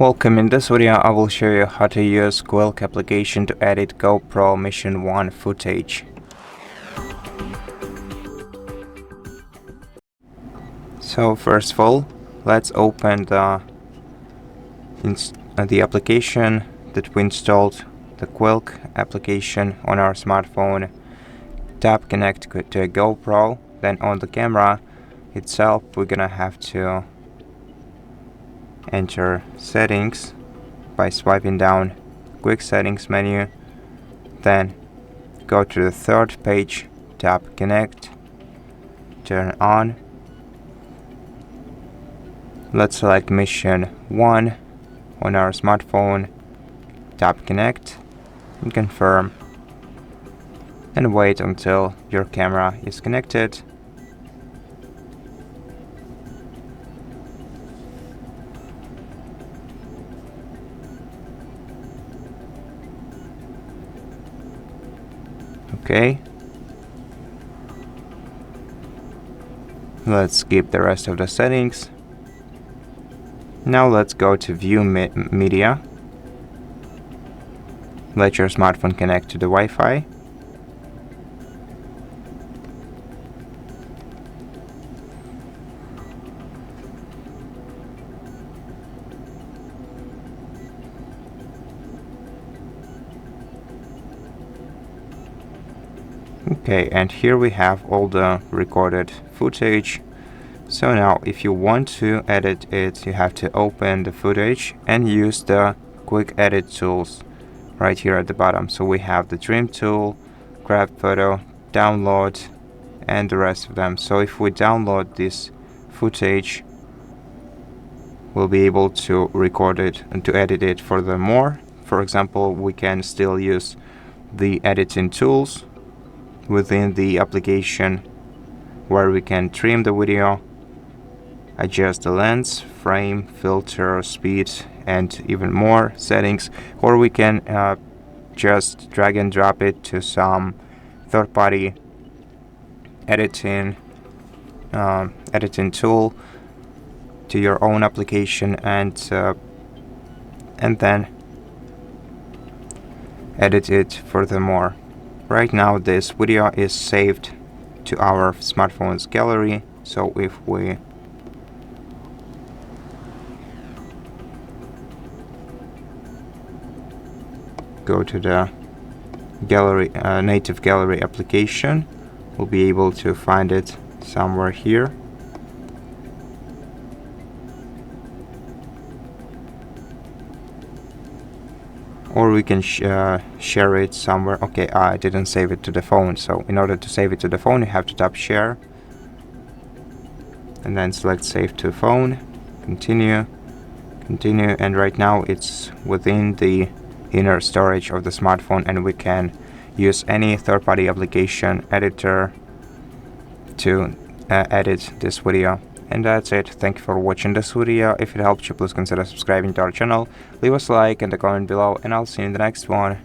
Welcome. In this video I will show you how to use Quik application to edit GoPro Mission 1 footage. So first of all, let's open the application that we installed, the Quik application on our smartphone. Tap connect to a GoPro, then on the camera itself we're gonna have to enter settings by swiping down Quick settings menu, then go to the third page, tap connect, turn on. Let's select mission 1 on our smartphone, tap connect and confirm, and wait until your camera is connected. Okay, let's skip the rest of the settings. Now let's go to view media. Let your smartphone connect to the Wi-Fi. Okay, and here we have all the recorded footage. So now if you want to edit it, you have to open the footage and use the quick edit tools right here at the bottom. So we have the trim tool, grab photo, download, and the rest of them. So if we download this footage, we'll be able to record it and to edit it furthermore. For example, we can still use the editing tools within the application, where we can trim the video, adjust the lens, frame, filter, speed, and even more settings, or we can just drag and drop it to some third-party editing tool to your own application, and then edit it furthermore. Right now this video is saved to our smartphone's gallery, so if we go to the gallery, native gallery application, we'll be able to find it somewhere here. Or we can share it somewhere. Okay, I didn't save it to the phone, so in order to save it to the phone you have to tap share and then select save to phone, continue, and right now it's within the inner storage of the smartphone, and we can use any third-party application editor to edit this video. And that's it. Thank you for watching this video. If it helped you, please consider subscribing to our channel, leave us a like and a comment below, and I'll see you in the next one.